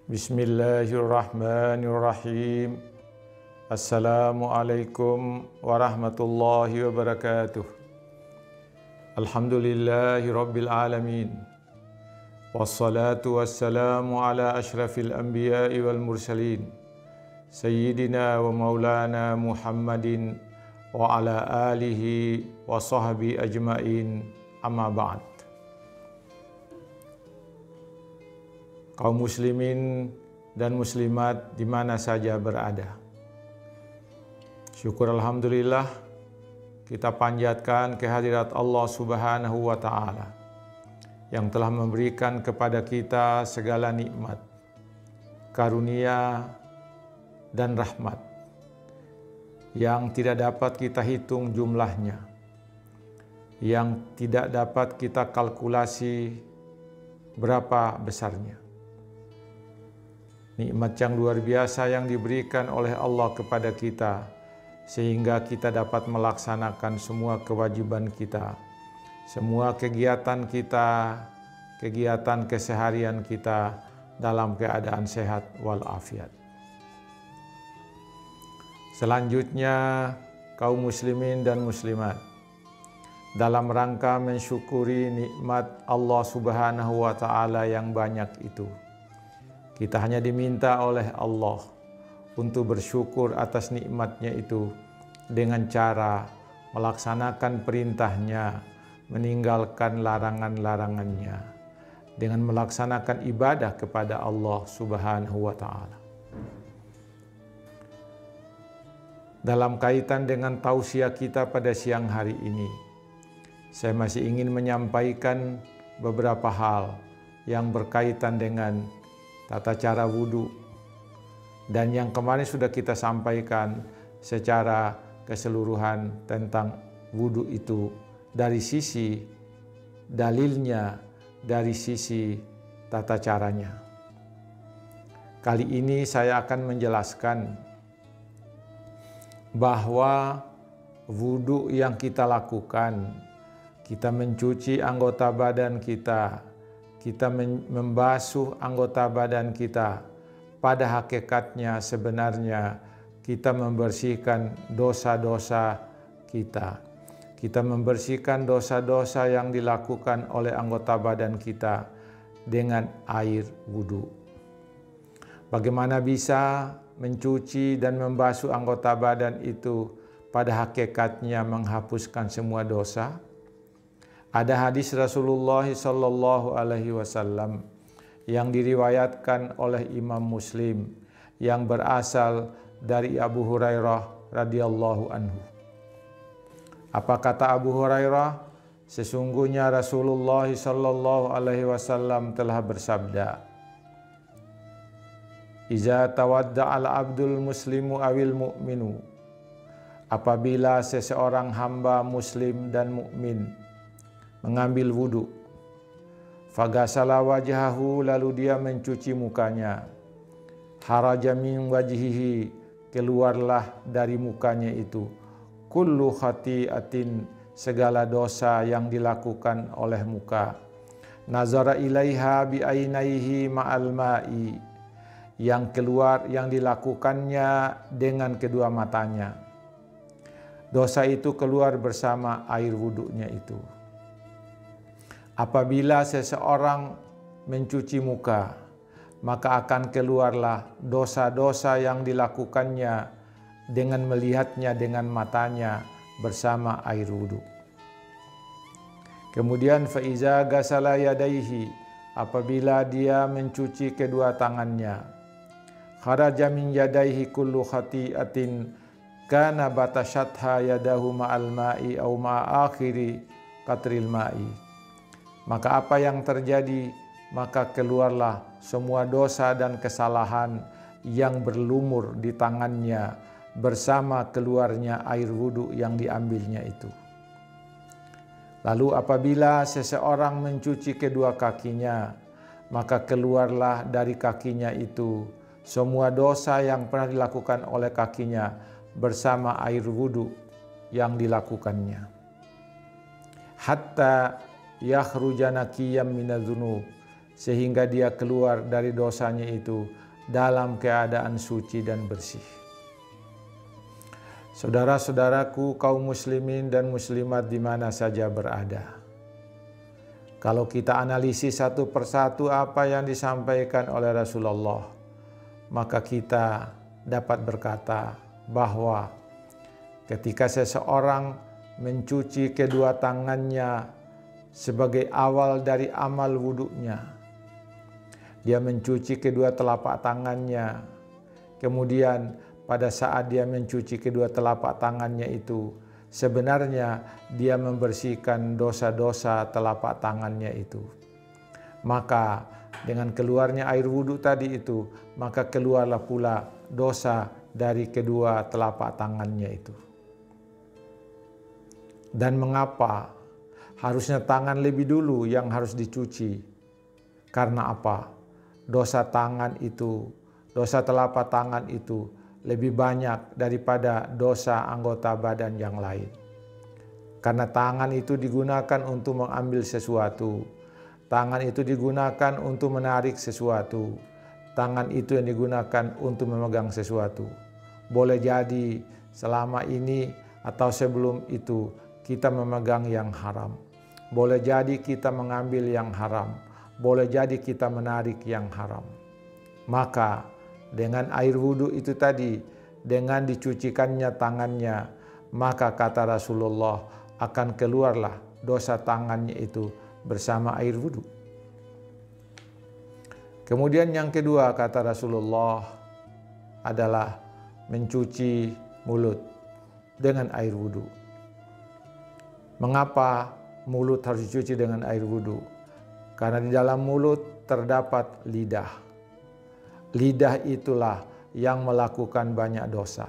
Bismillahirrahmanirrahim. Assalamualaikum warahmatullahi wabarakatuh. Alhamdulillahi rabbil alamin. Wassalatu wassalamu ala ashrafil anbiya'i wal mursalin. Sayyidina wa maulana Muhammadin wa ala alihi wa sahbihi ajma'in, amma ba'd. Kaum muslimin dan muslimat di mana saja berada, syukur alhamdulillah kita panjatkan kehadirat Allah Subhanahu wa Ta'ala yang telah memberikan kepada kita segala nikmat, karunia dan rahmat yang tidak dapat kita hitung jumlahnya, yang tidak dapat kita kalkulasi berapa besarnya. Nikmat yang luar biasa yang diberikan oleh Allah kepada kita, sehingga kita dapat melaksanakan semua kewajiban kita, semua kegiatan kita, kegiatan keseharian kita dalam keadaan sehat walafiat. Selanjutnya, kaum muslimin dan muslimat, dalam rangka mensyukuri nikmat Allah Subhanahu wa Ta'ala yang banyak itu, kita hanya diminta oleh Allah untuk bersyukur atas nikmatnya itu dengan cara melaksanakan perintahnya, meninggalkan larangan-larangannya, dengan melaksanakan ibadah kepada Allah Subhanahu wa Ta'ala. Dalam kaitan dengan tausiah kita pada siang hari ini, saya masih ingin menyampaikan beberapa hal yang berkaitan dengan tata cara wudhu, dan yang kemarin sudah kita sampaikan secara keseluruhan tentang wudhu itu dari sisi dalilnya, dari sisi tata caranya. Kali ini saya akan menjelaskan bahwa wudhu yang kita lakukan, kita mencuci anggota badan kita membasuh anggota badan kita, pada hakikatnya sebenarnya kita membersihkan dosa-dosa kita. Kita membersihkan dosa-dosa yang dilakukan oleh anggota badan kita dengan air wudhu. Bagaimana bisa mencuci dan membasuh anggota badan itu pada hakikatnya menghapuskan semua dosa? Ada hadis Rasulullah Sallallahu Alaihi Wasallam yang diriwayatkan oleh Imam Muslim yang berasal dari Abu Hurairah radhiyallahu anhu. Apa kata Abu Hurairah? Sesungguhnya Rasulullah Sallallahu Alaihi Wasallam telah bersabda, "Iza tawadda al abdul muslimu awil mu'minu." Apabila seseorang hamba muslim dan mukmin mengambil wudhu, fagasala wajhahu, lalu dia mencuci mukanya, haraja min wajhihi, keluarlah dari mukanya itu kullu khati'atin, segala dosa yang dilakukan oleh muka, nazara ilaiha bi ainaihi ma'al ma'i, yang keluar yang dilakukannya dengan kedua matanya. Dosa itu keluar bersama air wudhunya itu. Apabila seseorang mencuci muka, maka akan keluarlah dosa-dosa yang dilakukannya dengan melihatnya dengan matanya bersama air wudhu. Kemudian faiza gasala yadaihi, apabila dia mencuci kedua tangannya, kharaja min yadaihi kullu khati'atin kana batashatha yadahu ma'al ma'i au ma'a akhiri qatril ma'i. Maka apa yang terjadi? Maka keluarlah semua dosa dan kesalahan yang berlumur di tangannya bersama keluarnya air wudhu yang diambilnya itu. Lalu apabila seseorang mencuci kedua kakinya, maka keluarlah dari kakinya itu semua dosa yang pernah dilakukan oleh kakinya bersama air wudhu yang dilakukannya. Hatta yakhruja naqiyyam minadz-dzunub, sehingga dia keluar dari dosanya itu dalam keadaan suci dan bersih. Saudara-saudaraku kaum muslimin dan muslimat di mana saja berada, kalau kita analisis satu persatu apa yang disampaikan oleh Rasulullah, maka kita dapat berkata bahwa ketika seseorang mencuci kedua tangannya sebagai awal dari amal wudhunya, dia mencuci kedua telapak tangannya, kemudian pada saat dia mencuci kedua telapak tangannya itu, sebenarnya dia membersihkan dosa-dosa telapak tangannya itu. Maka dengan keluarnya air wudhu tadi itu, maka keluarlah pula dosa dari kedua telapak tangannya itu. Dan mengapa harusnya tangan lebih dulu yang harus dicuci? Karena apa? Dosa tangan itu, dosa telapak tangan itu lebih banyak daripada dosa anggota badan yang lain. Karena tangan itu digunakan untuk mengambil sesuatu. Tangan itu digunakan untuk menarik sesuatu. Tangan itu yang digunakan untuk memegang sesuatu. Boleh jadi selama ini atau sebelum itu kita memegang yang haram. Boleh jadi kita mengambil yang haram. Boleh jadi kita menarik yang haram. Maka dengan air wudhu itu tadi, dengan dicucikannya tangannya, maka kata Rasulullah akan keluarlah dosa tangannya itu bersama air wudhu. Kemudian yang kedua kata Rasulullah adalah mencuci mulut dengan air wudhu. Mengapa mulut harus dicuci dengan air wudhu? Karena di dalam mulut terdapat lidah. Lidah itulah yang melakukan banyak dosa.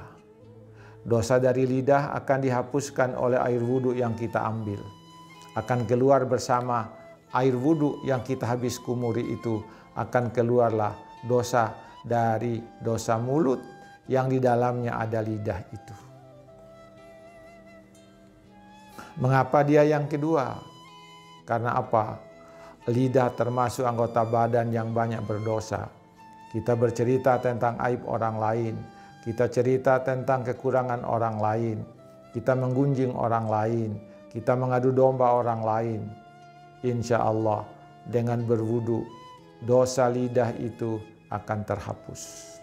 Dosa dari lidah akan dihapuskan oleh air wudhu yang kita ambil. Akan keluar bersama air wudhu yang kita habis kumuri itu, akan keluarlah dosa dari dosa mulut yang di dalamnya ada lidah itu. Mengapa dia yang kedua? Karena apa? Lidah termasuk anggota badan yang banyak berdosa. Kita bercerita tentang aib orang lain. Kita cerita tentang kekurangan orang lain. Kita menggunjing orang lain. Kita mengadu domba orang lain. Insya Allah dengan berwudu, dosa lidah itu akan terhapus.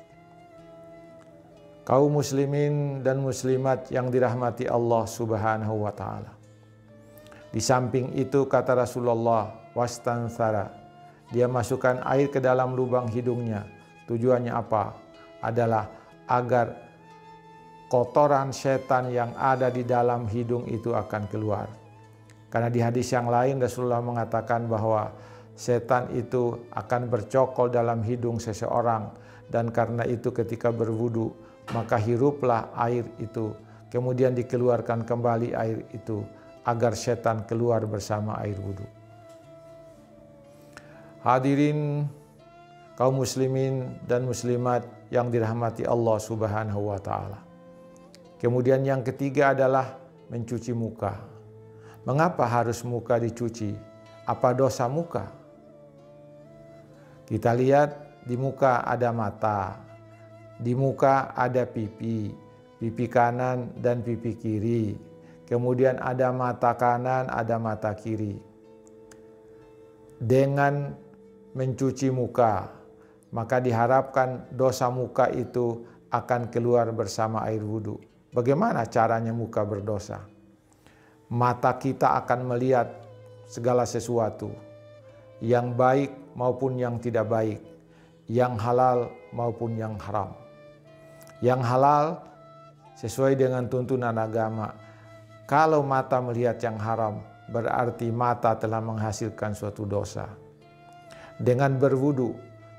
Kaum muslimin dan muslimat yang dirahmati Allah Subhanahu wa ta'ala. Di samping itu kata Rasulullah, wastansara, dia masukkan air ke dalam lubang hidungnya. Tujuannya apa? Adalah agar kotoran setan yang ada di dalam hidung itu akan keluar. Karena di hadis yang lain Rasulullah mengatakan bahwa setan itu akan bercokol dalam hidung seseorang. Dan karena itu ketika berwudu, maka hiruplah air itu. Kemudian dikeluarkan kembali air itu, agar setan keluar bersama air wudu. Hadirin kaum muslimin dan muslimat yang dirahmati Allah Subhanahu wa ta'ala. Kemudian yang ketiga adalah mencuci muka. Mengapa harus muka dicuci? Apa dosa muka? Kita lihat di muka ada mata, di muka ada pipi, pipi kanan dan pipi kiri. Kemudian ada mata kanan, ada mata kiri. Dengan mencuci muka, maka diharapkan dosa muka itu akan keluar bersama air wudhu. Bagaimana caranya muka berdosa? Mata kita akan melihat segala sesuatu, yang baik maupun yang tidak baik, yang halal maupun yang haram. Yang halal sesuai dengan tuntunan agama. Kalau mata melihat yang haram, berarti mata telah menghasilkan suatu dosa. Dengan berwudu,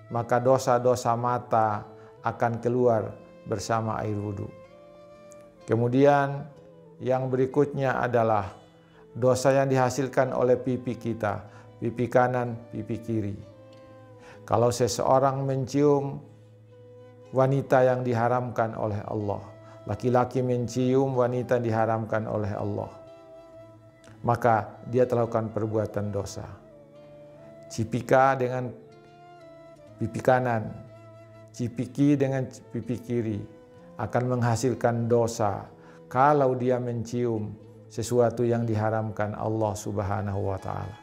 maka dosa-dosa mata akan keluar bersama air wudu. Kemudian yang berikutnya adalah dosa yang dihasilkan oleh pipi kita, pipi kanan, pipi kiri. Kalau seseorang mencium wanita yang diharamkan oleh Allah, laki-laki mencium wanita yang diharamkan oleh Allah, maka dia telah melakukan perbuatan dosa. cipika dengan pipi kanan, cipiki dengan pipi kiri, akan menghasilkan dosa kalau dia mencium sesuatu yang diharamkan Allah Subhanahu wa Ta'ala.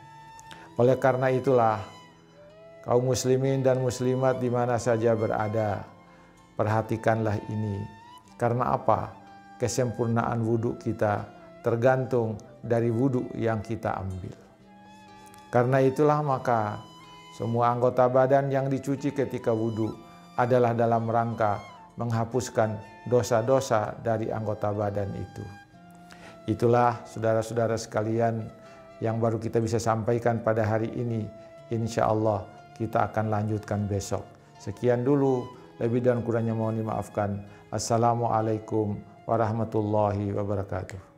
Oleh karena itulah, kaum muslimin dan muslimat di mana saja berada, perhatikanlah ini. Karena apa? Kesempurnaan wudhu kita tergantung dari wudhu yang kita ambil. Karena itulah maka semua anggota badan yang dicuci ketika wudhu adalah dalam rangka menghapuskan dosa-dosa dari anggota badan itu. Itulah saudara-saudara sekalian yang baru kita bisa sampaikan pada hari ini. Insya Allah kita akan lanjutkan besok. Sekian dulu, lebih dan kurangnya mohon dimaafkan. Assalamualaikum warahmatullahi wabarakatuh.